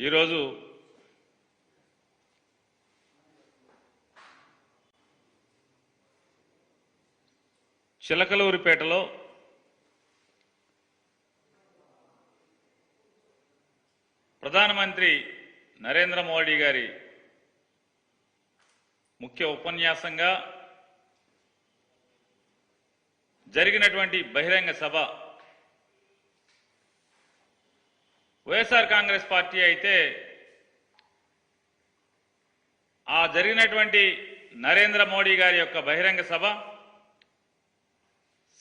ఈరోజు చిలకలూరిపేటలో ప్రధానమంత్రి నరేంద్ర మోడీ గారి ముఖ్య ఉపన్యాసంగా జరిగినటువంటి బహిరంగ సభ వైఎస్ఆర్ కాంగ్రెస్ పార్టీ అయితే ఆ జరిగినటువంటి నరేంద్ర మోడీ గారి యొక్క బహిరంగ సభ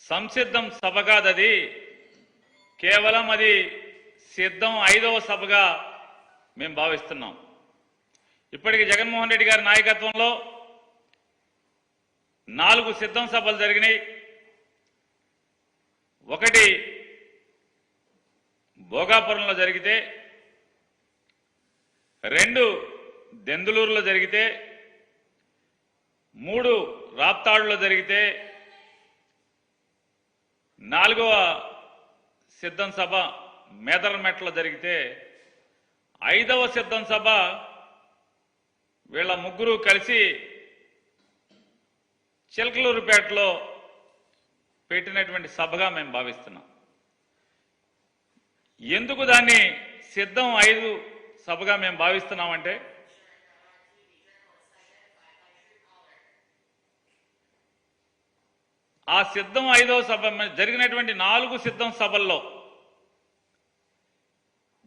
సంసిద్ధం సభ కాదది, కేవలం అది సిద్ధం 5వ సభగా మేము భావిస్తున్నాం. ఇప్పటికి జగన్మోహన్ రెడ్డి గారి నాయకత్వంలో 4 సిద్ధం సభలు జరిగినాయి. ఒకటి భోగాపురంలో జరిగితే, 2 దెందులూరులో జరిగితే, 3 రాప్తాడులో జరిగితే, 4వ సిద్ధం సభ మేదరమెట్లో జరిగితే, 5వ సిద్ధం సభ వీళ్ళ ముగ్గురు కలిసి చిలకలూరుపేటలో పెట్టినటువంటి సభగా మేము భావిస్తున్నాం. ఎందుకు దాన్ని సిద్ధం 5 సభగా మేము భావిస్తున్నామంటే, ఆ సిద్ధం 5వ సభ జరిగినటువంటి 4 సిద్ధం సభల్లో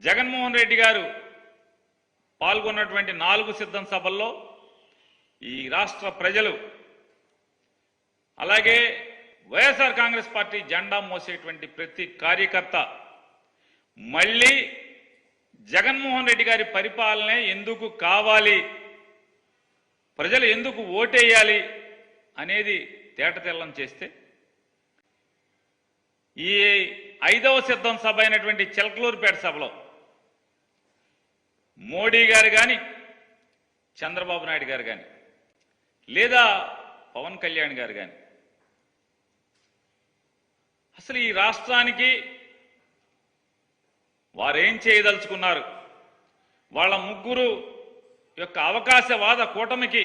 జగన్మోహన్ రెడ్డి గారు పాల్గొన్నటువంటి 4 సిద్ధం సభల్లో ఈ రాష్ట్ర ప్రజలు, అలాగే వైఎస్ఆర్ కాంగ్రెస్ పార్టీ జెండా మోసేటువంటి ప్రతి కార్యకర్త మళ్ళీ జగన్మోహన్ రెడ్డి గారి పరిపాలనే ఎందుకు కావాలి, ప్రజలు ఎందుకు ఓటేయాలి అనేది తేటతెల్లం చేస్తే, ఈ 5వ సిద్ధం సభ అయినటువంటి చిలకలూరుపేట సభలో మోడీ గారు కానీ, చంద్రబాబు నాయుడు గారు కానీ, లేదా పవన్ కళ్యాణ్ గారు కానీ అసలు ఈ రాష్ట్రానికి వారేం చేయదలుచుకున్నారు, వాళ్ళ ముగ్గురు యొక్క అవకాశవాద కూటమికి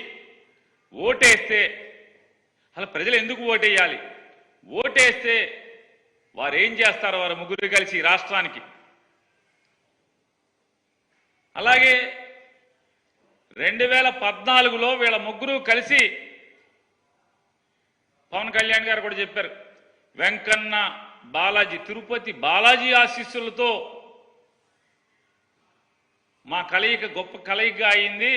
ఓటేస్తే అసలు ప్రజలు ఎందుకు ఓటేయాలి, ఓటేస్తే వారేం చేస్తారు వారు ముగ్గురు కలిసి ఈ రాష్ట్రానికి. అలాగే 2014లో వీళ్ళ ముగ్గురు కలిసి పవన్ కళ్యాణ్ గారు కూడా చెప్పారు, వెంకన్న బాలాజీ, తిరుపతి బాలాజీ ఆశీస్సులతో మా కలయిక గొప్ప కలయికగా అయింది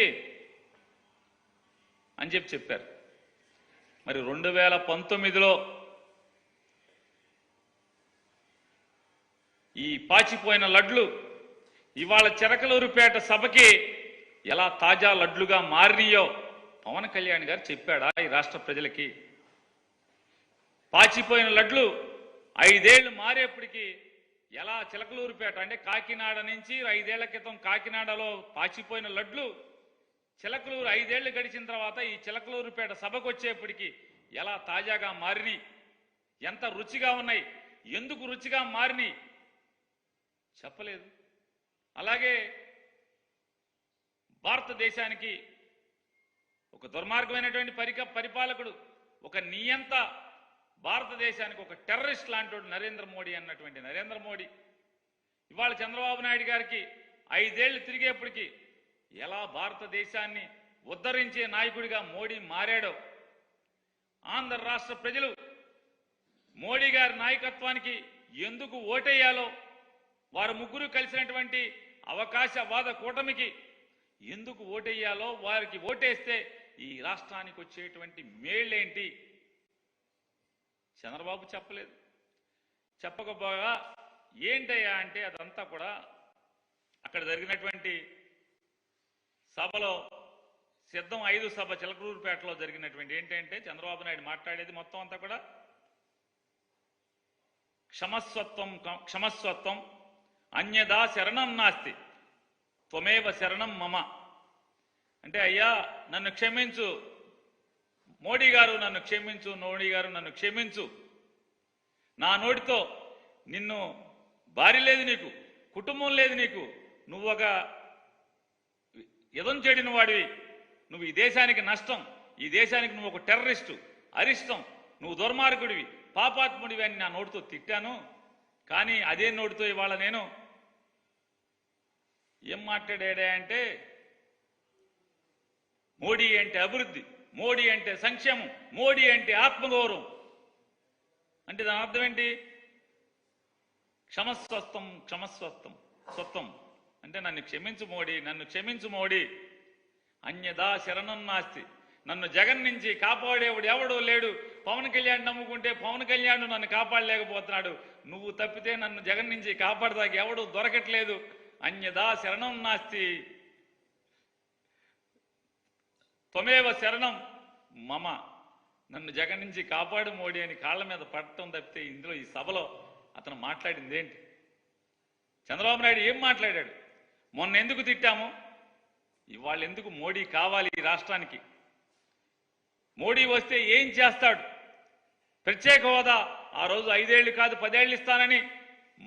అని చెప్పారు. మరి 2019లో ఈ పాచిపోయిన లడ్లు ఇవాళ చిలకలూరుపేట సభకి ఎలా తాజా లడ్లుగా మారినాయో పవన్ కళ్యాణ్ గారు చెప్పాడా ఈ రాష్ట్ర ప్రజలకి? పాచిపోయిన లడ్లు 5 ఏళ్లు మారేప్పటికీ ఎలా చిలకలూరుపేట అంటే కాకినాడ నుంచి 5 ఏళ్ల క్రితం కాకినాడలో పాచిపోయిన లడ్లు చిలకలూరు 5 ఏళ్లు గడిచిన తర్వాత ఈ చిలకలూరుపేట సభకు వచ్చేప్పటికీ ఎలా తాజాగా మారినాయి, ఎంత రుచిగా ఉన్నాయి, ఎందుకు రుచిగా మారినాయి చెప్పలేదు. అలాగే భారతదేశానికి ఒక దుర్మార్గమైనటువంటి పరిపాలకుడు, ఒక నియంత, భారతదేశానికి ఒక టెర్రరిస్ట్ లాంటి నరేంద్ర మోడీ అన్నటువంటి నరేంద్ర మోడీ ఇవాళ చంద్రబాబు నాయుడు గారికి 5 ఏళ్లు తిరిగేప్పటికీ ఎలా భారతదేశాన్ని ఉద్ధరించే నాయకుడిగా మోడీ మారాడో, ఆంధ్ర రాష్ట్ర ప్రజలు మోడీ గారి నాయకత్వానికి ఎందుకు ఓటేయాలో, వారు ముగ్గురు కలిసినటువంటి అవకాశవాద కూటమికి ఎందుకు ఓటేయాలో, వారికి ఓటేస్తే ఈ రాష్ట్రానికి వచ్చేటువంటి మేళ్ళేంటి చంద్రబాబు చెప్పలేదు. చెప్పకపోగా ఏంటయ్యా అంటే అదంతా కూడా అక్కడ జరిగినటువంటి సభలో సిద్ధం 5 సభ చిలకలూరుపేటలో జరిగినటువంటి ఏంటంటే చంద్రబాబు నాయుడు మాట్లాడేది మొత్తం అంతా కూడా క్షమస్వత్వం అన్యదా శరణం నాస్తి త్వమేవ శరణం మమ అంటే, అయ్యా నన్ను క్షమించు, మోడీ గారు నన్ను క్షమించు, మోడీ గారు నన్ను క్షమించు, నా నోటితో నిన్ను భార్య లేదు, నీకు కుటుంబం లేదు, నీకు నువ్వు ఒక ఎదం చెడిన వాడివి, నువ్వు ఈ దేశానికి నష్టం, ఈ దేశానికి నువ్వు ఒక టెర్రరిస్టు, అరిష్టం, నువ్వు దుర్మార్గుడివి, పాపాత్ముడివి అని నా నోటితో తిట్టాను. కానీ అదే నోటితో ఇవాళ నేను ఏం మాట్లాడా అంటే, మోడీ అంటే అభివృద్ధి, మోడీ అంటే సంక్షేమం, మోడీ అంటే ఆత్మగౌరవం. అంటే దాని అర్థం ఏంటి? క్షమస్వస్థం క్షమస్వస్థం స్వత్వం అంటే నన్ను క్షమించు మోడీ, నన్ను క్షమించు మోడీ, అన్యదా శరణం నాస్తి. నన్ను జగన్ నుంచి కాపాడేవాడు ఎవడో లేడు. పవన్ కళ్యాణ్ నమ్ముకుంటే పవన్ కళ్యాణ్ నన్ను కాపాడలేకపోతున్నాడు, నువ్వు తప్పితే నన్ను జగన్ నుంచి కాపాడదాకా ఎవడు దొరకట్లేదు. అన్యదా శరణం నాస్తి త్వమేవ శరణం మమ. నన్ను జగన్ నుంచి కాపాడు మోడీ అని కాళ్ళ మీద పడటం తప్పితే ఇందులో ఈ సభలో అతను మాట్లాడింది ఏంటి? చంద్రబాబు నాయుడు ఏం మాట్లాడాడు? మొన్న ఎందుకు తిట్టాము, ఇవాళ ఎందుకు మోడీ కావాలి ఈ రాష్ట్రానికి? మోడీ వస్తే ఏం చేస్తాడు? ప్రత్యేక హోదా ఆ రోజు 5 ఏళ్ళు కాదు 10 ఏళ్ళు ఇస్తానని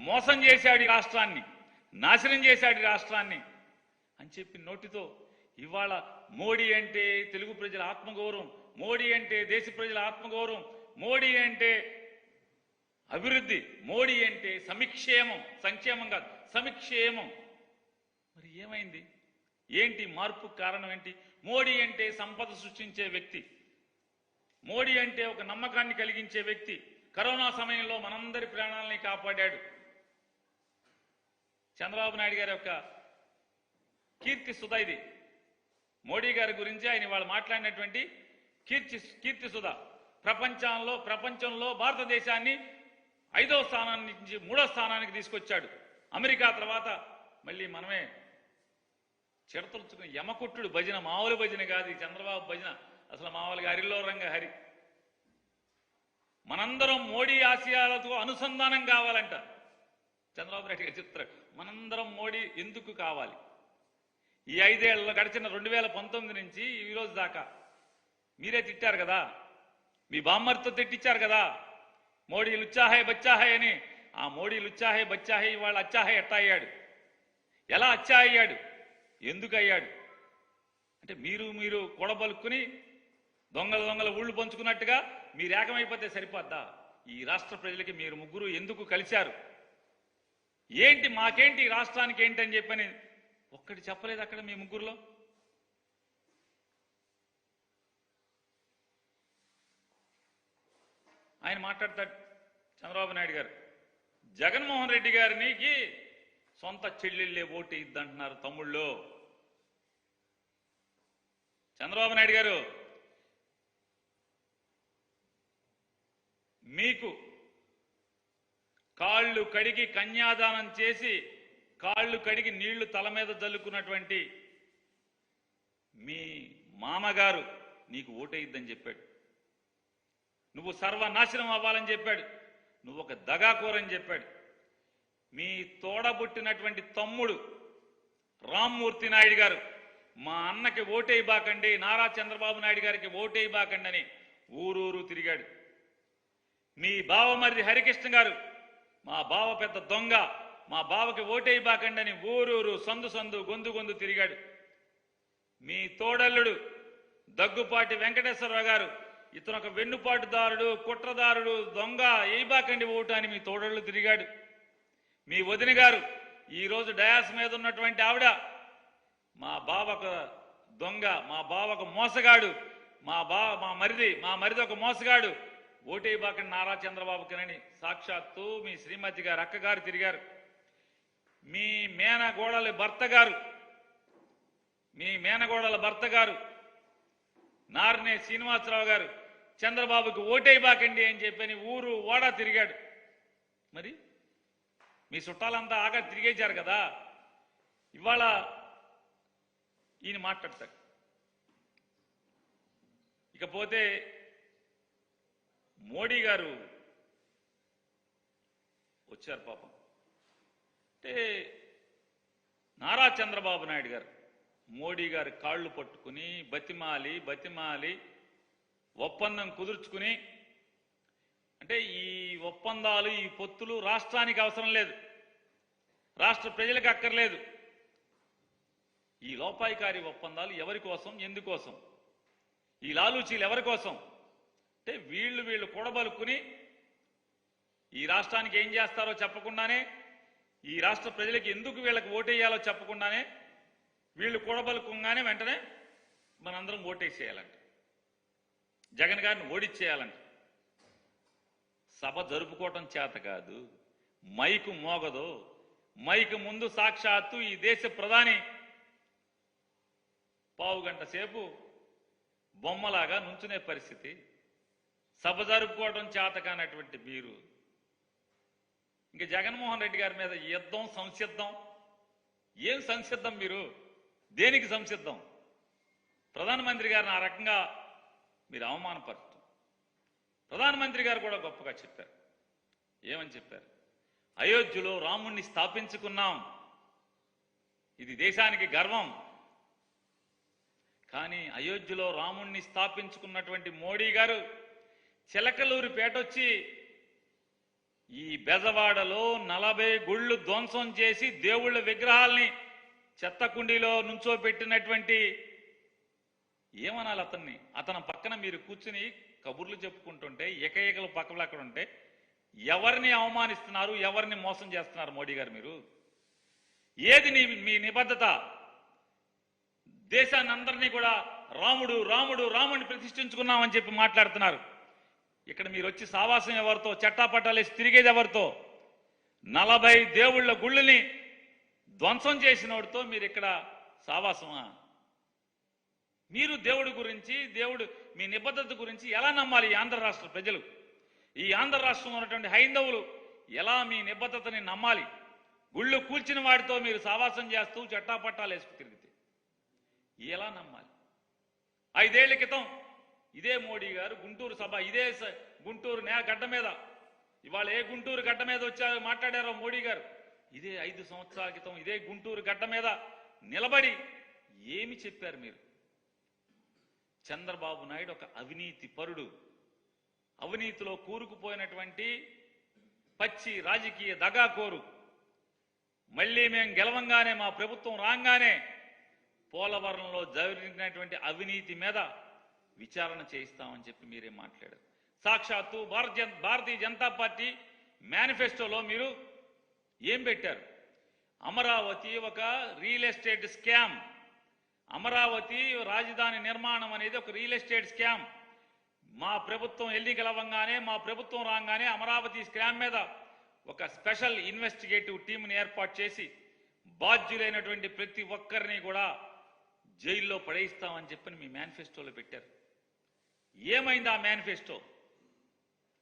మోసం చేశాడు ఈ రాష్ట్రాన్ని, నాశనం చేశాడు ఈ రాష్ట్రాన్ని అని చెప్పి నోటితో ఇవాళ మోడీ అంటే తెలుగు ప్రజల ఆత్మగౌరవం, మోడీ అంటే దేశ ప్రజల ఆత్మగౌరవం, మోడీ అంటే అభివృద్ధి, మోడీ అంటే సమిక్షేమం, సంక్షేమం కాదు సమిక్షేమం. మరి ఏమైంది? ఏంటి మార్పు కారణం ఏంటి? మోడీ అంటే సంపద సృష్టించే వ్యక్తి, మోడీ అంటే ఒక నమ్మకాన్ని కలిగించే వ్యక్తి. కరోనా సమయంలో మనందరి ప్రాణాలని కాపాడాడు. చంద్రబాబు నాయుడు గారి యొక్క కీర్తి సుధా ఇది. మోడీ గారి గురించి ఆయన వాళ్ళు మాట్లాడినటువంటి కీర్తి సుధా. ప్రపంచంలో భారతదేశాన్ని 5వ స్థానాన్ని నుంచి 3వ స్థానానికి తీసుకొచ్చాడు. అమెరికా తర్వాత మళ్ళీ మనమే చిడతలుచుకుని యమకుట్టుడు భజన, మామూలు భజన కాదు ఈ చంద్రబాబు భజన, అసలు మామూలుగా హరిలో రంగ హరి. మనందరం మోడీ ఆశయాలతో అనుసంధానం కావాలంట చంద్రబాబు నాయుడు గారు చెప్తారు. మనందరం మోడీ ఎందుకు కావాలి? ఈ 5 ఏళ్లలో గడిచిన 2019 నుంచి ఈ రోజు దాకా మీరే తిట్టారు కదా, మీ బామ్మర్తో తిట్టించారు కదా, మోడీ లుచ్చాహే బచ్చాహే అని. ఆ మోడీ లుచ్చాహే బచ్చాహే ఇవాళ అచ్చాహే ఎట్టా అయ్యాడు? ఎలా అచ్చా అయ్యాడు? ఎందుకు అయ్యాడు అంటే మీరు కూడబలుక్కుని దొంగల ఊళ్ళు పంచుకున్నట్టుగా మీరు ఏకమైపోతే సరిపోద్దా? ఈ రాష్ట్ర ప్రజలకి మీరు ముగ్గురు ఎందుకు కలిశారు? ఏంటి మాకేంటి ఈ రాష్ట్రానికి ఏంటని చెప్పని ఒక్కటి చెప్పలేదు అక్కడ మీ ముగ్గురులో. ఆయన మాట్లాడతాడు చంద్రబాబు నాయుడు గారు, జగన్మోహన్ రెడ్డి గారికి సొంత చెల్లెళ్ళే ఓటు ఇద్దంటున్నారు తమ్ముళ్ళు. చంద్రబాబు నాయుడు గారు, మీకు కాళ్ళు కడిగి కన్యాదానం చేసి కాళ్ళు కడిగి నీళ్లు తల మీద జల్లుకున్నటువంటి మీ మామగారు నీకు ఓటేయిద్దని చెప్పాడు. నువ్వు సర్వనాశనం అవ్వాలని చెప్పాడు. నువ్వు ఒక దగాకోరని చెప్పాడు. మీ తోడబుట్టినటువంటి తమ్ముడు రామ్మూర్తి నాయుడు గారు మా అన్నకి ఓటేయబాకండి, నారా చంద్రబాబు నాయుడు గారికి ఓటేయబాకండి అని ఊరూరు తిరిగాడు. మీ బావమరిది హరికృష్ణ గారు మా బావ పెద్ద దొంగ, మా బావకి ఓటేయబాకండి అని ఊరూరు సందు గొంతు తిరిగాడు. మీ తోడల్లుడు దగ్గుపాటి వెంకటేశ్వరరావు గారు ఇతను ఒక వెన్నుపాటుదారుడు, కుట్రదారుడు, దొంగ, ఏయబాకండి ఓటు అని మీ తోడళ్ళు తిరిగాడు. మీ వదిన గారు ఈరోజు డయాస్ మీద ఉన్నటువంటి ఆవిడ మా బావకు దొంగ, మా బావకు మోసగాడు, మా మరిది ఒక మోసగాడు, ఓటేయబాకండి నారా చంద్రబాబుకినని సాక్షాత్తు మీ శ్రీమతి గారు అక్కగారు తిరిగారు. మీ మేనగోడల భర్త గారు నార్నే శ్రీనివాసరావు గారు చంద్రబాబుకి ఓటేయబాకండి అని చెప్పని ఊరు ఓడా తిరిగాడు. మరి మీ చుట్టాలంతా ఆగా తిరిగేశారు కదా. ఇవాళ ఈయన మాట్లాడతాడు. ఇకపోతే మోడీ గారు వచ్చారు పాపం. అంటే నారా చంద్రబాబు నాయుడు గారు మోడీ గారి కాళ్ళు పట్టుకుని బతిమాలి ఒప్పందం కుదుర్చుకుని, అంటే ఈ ఒప్పందాలు ఈ పొత్తులు రాష్ట్రానికి అవసరం లేదు, రాష్ట్ర ప్రజలకు అక్కర్లేదు. ఈ లోపాయికారి ఒప్పందాలు ఎవరి కోసం, ఎందుకోసం? ఈ లాలూచీలు ఎవరి కోసం? అంటే వీళ్ళు కూడబలుక్కుని ఈ రాష్ట్రానికి ఏం చేస్తారో చెప్పకుండానే, ఈ రాష్ట్ర ప్రజలకు ఎందుకు వీళ్ళకి ఓటేయాలో చెప్పకుండానే వీళ్ళు కూడబలుకుంగానే వెంటనే మనందరం ఓటేసేయాలంట, జగన్ గారిని ఓడిచ్చేయాలంట. సభ జరుపుకోవటం చేత కాదు, మైకు మోగదు. మైకు ముందు సాక్షాత్తు ఈ దేశ ప్రధాని పావుగంట సేపు బొమ్మలాగా నుంచునే పరిస్థితి. సభ జరుపుకోవడం చేత కానటువంటి మీరు ఇంక జగన్మోహన్ రెడ్డి గారి మీద యుద్ధం, సంసిద్ధం. ఏం సంసిద్ధం? మీరు దేనికి సంసిద్ధం? ప్రధానమంత్రి గారిని ఆ రకంగా మీరు అవమానపరచడం. ప్రధానమంత్రి గారు కూడా గొప్పగా చెప్పారు. ఏమని చెప్పారు? అయోధ్యలో రాముణ్ణి స్థాపించుకున్నాం, ఇది దేశానికి గర్వం. కానీ అయోధ్యలో రాముణ్ణి స్థాపించుకున్నటువంటి మోడీ గారు చిలకలూరిపేటొచ్చి ఈ బెజవాడలో 40 గుళ్ళు ధ్వంసం చేసి దేవుళ్ళ విగ్రహాల్ని చెత్తకుండీలో నుంచోబెట్టినటువంటి, ఏమనాలి అతన్ని? అతని పక్కన మీరు కూర్చుని కబుర్లు చెప్పుకుంటుంటే, ఏకైకలు పక్కలు అక్కడ ఉంటే ఎవరిని అవమానిస్తున్నారు, ఎవరిని మోసం చేస్తున్నారు మోడీ గారు? మీరు ఏది మీ నిబద్ధత? దేశాన్ని అందరినీ కూడా రాముడు రాముడు రాముడిని ప్రతిష్ఠించుకున్నామని చెప్పి మాట్లాడుతున్నారు. ఇక్కడ మీరు వచ్చి సావాసం ఎవరితో, చట్టాపట్టాలేసి తిరిగేది ఎవరితో? 40 దేవుళ్ళ గుళ్ళని ధ్వంసం చేసినోడితో మీరు ఇక్కడ సావాసమా? మీరు దేవుడి గురించి, దేవుడు మీ నిబద్ధత గురించి ఎలా నమ్మాలి ఈ ఆంధ్ర రాష్ట్ర ప్రజలు? ఈ ఆంధ్ర రాష్ట్రంలో ఉన్నటువంటి హైందవులు ఎలా మీ నిబద్ధతని నమ్మాలి? గుళ్ళు కూల్చిన వాడితో మీరు సావాసం చేస్తూ చట్టాపట్టాలు వేసుకు తిరిగితే ఎలా నమ్మాలి? 5 ఏళ్ల క్రితం ఇదే మోడీ గారు గుంటూరు సభ, ఇదే గుంటూరు గడ్డ మీద, ఇవాళ ఏ గుంటూరు గడ్డ మీద వచ్చారో మాట్లాడారో మోడీ గారు, ఇదే 5 సంవత్సరాల క్రితం ఇదే గుంటూరు గడ్డ మీద నిలబడి ఏమి చెప్పారు మీరు? చంద్రబాబు నాయుడు ఒక అవినీతి పరుడు, అవినీతిలో కూరుకుపోయినటువంటి పచ్చి రాజకీయ దగాకోరు. మళ్ళీ మేము గెలవంగానే, మా ప్రభుత్వం రాగానే పోలవరంలో జరిగినటువంటి అవినీతి మీద విచారణ చేయిస్తామని చెప్పి మీరే మాట్లాడారు. సాక్షాత్తు భారతీయ జనతా పార్టీ మేనిఫెస్టోలో మీరు ఏం పెట్టారు? అమరావతి ఒక రియల్ ఎస్టేట్ స్కామ్, అమరావతి రాజధాని నిర్మాణం అనేది ఒక రియల్ ఎస్టేట్ స్కామ్. మా ప్రభుత్వం ఎన్నికలవ్వంగానే, మా ప్రభుత్వం రాగానే అమరావతి స్కామ్ మీద ఒక స్పెషల్ ఇన్వెస్టిగేటివ్ టీంని ఏర్పాటు చేసి బాధ్యులైనటువంటి ప్రతి ఒక్కరిని కూడా జైల్లో పడేయిస్తామని చెప్పని మీ మేనిఫెస్టోలో పెట్టారు. ఏమైంది ఆ మేనిఫెస్టో?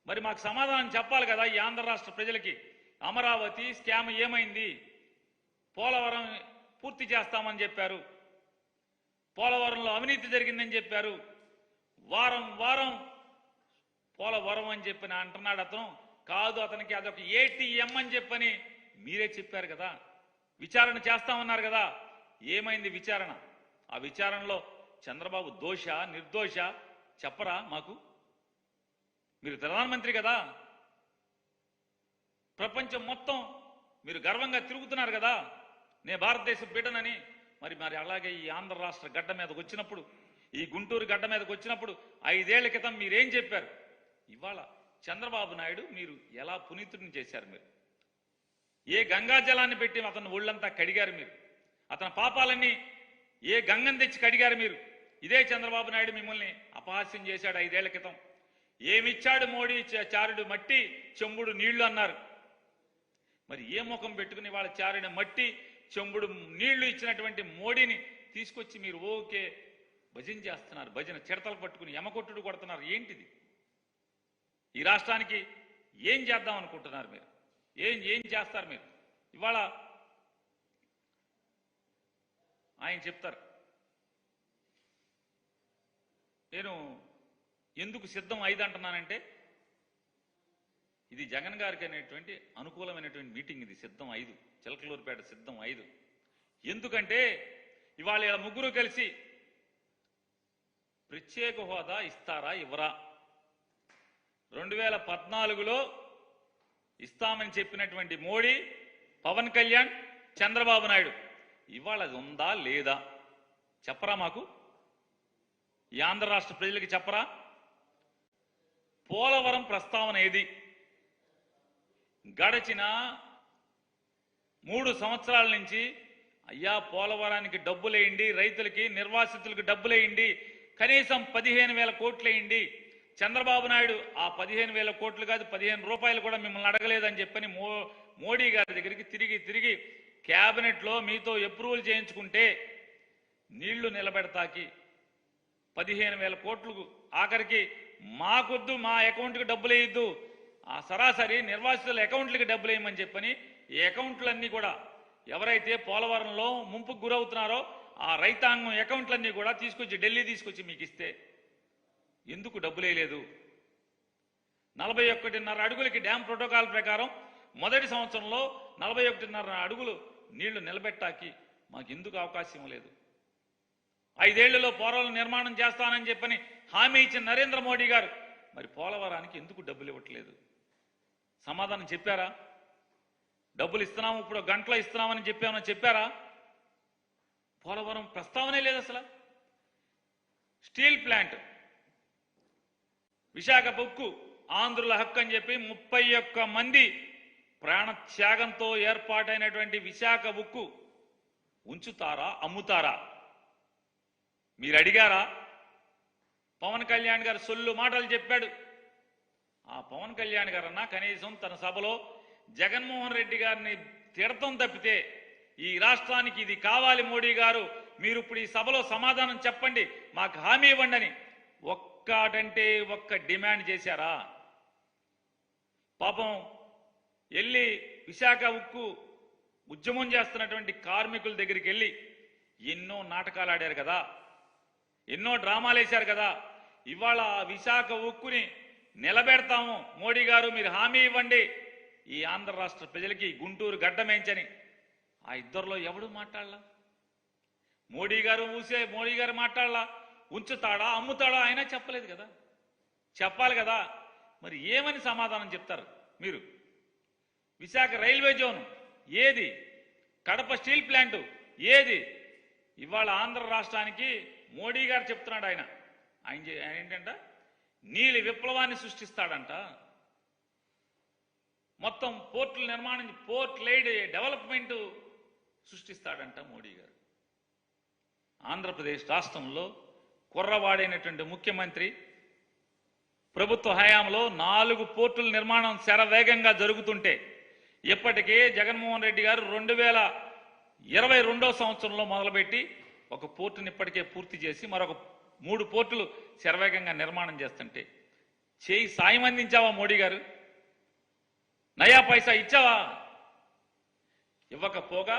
మరి మాకు సమాధానం చెప్పాలి కదా ఈ ఆంధ్ర రాష్ట్ర ప్రజలకి. అమరావతి స్కామ్ ఏమైంది? పోలవరం పూర్తి చేస్తామని చెప్పారు, పోలవరంలో అవినీతి జరిగిందని చెప్పారు, వారం వారం పోలవరం అని చెప్పని అంటున్నాడు అతను. కాదు, అతనికి అదొక ఏటీఎం అని చెప్పని మీరే చెప్పారు కదా. విచారణ చేస్తామన్నారు కదా. ఏమైంది విచారణ? ఆ విచారణలో చంద్రబాబు దోష నిర్దోష చెప్పరా మాకు? మీరు ప్రధానమంత్రి కదా, ప్రపంచం మొత్తం మీరు గర్వంగా తిరుగుతున్నారు కదా, నేను భారతదేశ బిడ్డనని. మరి అలాగే ఈ ఆంధ్ర రాష్ట్ర గడ్డ మీదకి వచ్చినప్పుడు, ఈ గుంటూరు గడ్డ మీదకి వచ్చినప్పుడు 5 ఏళ్ల క్రితం మీరేం చెప్పారు? ఇవాళ చంద్రబాబు నాయుడు మీరు ఎలా పునీతుడిని చేశారు? మీరు ఏ గంగా జలాన్ని పెట్టి అతను ఒళ్ళంతా కడిగారు? మీరు అతని పాపాలన్నీ ఏ గంగను తెచ్చి కడిగారు? మీరు ఇదే చంద్రబాబు నాయుడు మిమ్మల్ని అపహాస్యం చేశాడు 5 ఏళ్ల క్రితం. ఏమిచ్చాడు మోడీ? చారుడు మట్టి, చెంబుడు నీళ్లు అన్నారు. మరి ఏ ముఖం పెట్టుకుని వాళ్ళ చారుడు మట్టి, చెంబుడు నీళ్లు ఇచ్చినటువంటి మోడీని తీసుకొచ్చి మీరు ఓకే భజన చేస్తున్నారు? భజన చిడతలు పట్టుకుని యమకొట్టుడు కొడుతున్నారు. ఏంటిది? ఈ రాష్ట్రానికి ఏం చేద్దాం అనుకుంటున్నారు మీరు? ఏం చేస్తారు మీరు? ఇవాళ ఆయన చెప్తారు, నేను ఎందుకు సిద్ధం 5 అంటున్నానంటే, ఇది జగన్ గారికి అనేటువంటి అనుకూలమైనటువంటి మీటింగ్. ఇది సిద్ధం 5, చిలకలూరుపేట సిద్ధం 5. ఎందుకంటే ఇవాళ ఇలా ముగ్గురు కలిసి ప్రత్యేక హోదా ఇస్తారా ఇవ్వరా? 2014లో ఇస్తామని చెప్పినటువంటి మోడీ, పవన్ కళ్యాణ్, చంద్రబాబు నాయుడు ఇవాళ అది ఉందా లేదా చెప్పరా మాకు? ఈ ఆంధ్ర రాష్ట్ర ప్రజలకి చెప్పరా? పోలవరం ప్రస్తావన ఏది? గడచిన 3 సంవత్సరాల నుంచి అయ్యా పోలవరానికి డబ్బులేయండి, రైతులకి నిర్వాసితులకు డబ్బులేయండి, కనీసం 15,000 కోట్లేయండి. చంద్రబాబు నాయుడు ఆ 15,000 కోట్లు కాదు 15 రూపాయలు కూడా మిమ్మల్ని అడగలేదని చెప్పని మోడీ గారి దగ్గరికి తిరిగి క్యాబినెట్లో మీతో అప్రూవల్ చేయించుకుంటే నీళ్లు నిలబెడతాకి 15,000 కోట్లు ఆఖరికి మాకొద్దు, మా అకౌంట్కి డబ్బులు వేయద్దు, ఆ సరాసరి నిర్వాసితుల అకౌంట్లకి డబ్బులు వేయమని చెప్పని ఈ అకౌంట్లన్నీ కూడా ఎవరైతే పోలవరంలో ముంపుకు గురవుతున్నారో ఆ రైతాంగం అకౌంట్లన్నీ కూడా తీసుకొచ్చి ఢిల్లీ తీసుకొచ్చి మీకు ఇస్తే ఎందుకు డబ్బులు వేయలేదు? 41.5 అడుగులకి డ్యామ్ ప్రోటోకాల్ ప్రకారం మొదటి సంవత్సరంలో 41.5 అడుగులు నీళ్లు నిలబెట్టాకి మాకు ఎందుకు అవకాశం లేదు? 5 ఏళ్లలో పోలవరం నిర్మాణం చేస్తానని చెప్పని హామీ ఇచ్చిన నరేంద్ర మోడీ గారు మరి పోలవరానికి ఎందుకు డబ్బులు ఇవ్వట్లేదు? సమాధానం చెప్పారా? డబ్బులు ఇస్తున్నాము, ఇప్పుడు గంటలో ఇస్తున్నామని చెప్పారా? పోలవరం ప్రస్తావనే లేదు అసలు. స్టీల్ ప్లాంట్, విశాఖ ఉక్కు ఆంధ్రుల హక్కు అని చెప్పి 31 మంది ప్రాణత్యాగంతో ఏర్పాటైనటువంటి విశాఖ ఉక్కు ఉంచుతారా, అమ్ముతారా? మీరు అడిగారా? పవన్ కళ్యాణ్ గారు సొల్లు మాటలు చెప్పాడు. ఆ పవన్ కళ్యాణ్ గారన్నా కనీసం తన సభలో జగన్మోహన్ రెడ్డి గారిని తిడతం తప్పితే ఈ రాష్ట్రానికి ఇది కావాలి మోడీ గారు, మీరు ఇప్పుడు ఈ సభలో సమాధానం చెప్పండి, మాకు హామీ ఇవ్వండి అని ఒక్కటంటే ఒక్క డిమాండ్ చేశారా? పాపం వెళ్ళి విశాఖ ఉక్కు ఉద్యమం చేస్తున్నటువంటి కార్మికుల దగ్గరికి వెళ్ళి ఎన్నో నాటకాలు ఆడారు కదా, ఎన్నో డ్రామాలు వేశారు కదా. ఇవాళ విశాఖ ఉక్కుని నిలబెడతాము మోడీ గారు, మీరు హామీ ఇవ్వండి ఈ ఆంధ్ర రాష్ట్ర ప్రజలకి గుంటూరు గడ్డమేంచని ఆ ఇద్దరిలో ఎవడు మాట్లాడలా? మోడీ గారు మాట్లాడలా. ఉంచుతాడా, అమ్ముతాడా ఆయన చెప్పలేదు కదా, చెప్పాలి కదా. మరి ఏమని సమాధానం చెప్తారు మీరు? విశాఖ రైల్వే జోన్ ఏది? కడప స్టీల్ ప్లాంటు ఏది? ఇవాళ ఆంధ్ర రాష్ట్రానికి మోడీ గారు చెప్తున్నాడు, ఆయన ఏంటంట నీలి విప్లవాన్ని సృష్టిస్తాడంట. మొత్తం పోర్టుల నిర్మాణం, పోర్ట్ లైడ్ డెవలప్మెంట్ సృష్టిస్తాడంట మోడీ గారు. ఆంధ్రప్రదేశ్ రాష్ట్రంలో కుర్రవాడైనటువంటి ముఖ్యమంత్రి ప్రభుత్వ హయాంలో 4 పోర్టుల నిర్మాణం శరవేగంగా జరుగుతుంటే ఇప్పటికే జగన్మోహన్ రెడ్డి గారు 2022 సంవత్సరంలో మొదలుపెట్టి ఒక పోర్టుని ఇప్పటికే పూర్తి చేసి మరొక 3 పోర్టులు శరవేగంగా నిర్మాణం చేస్తుంటే చేయి సాయం అందించావా మోడీ గారు? నయా పైసా ఇచ్చావా? ఇవ్వకపోగా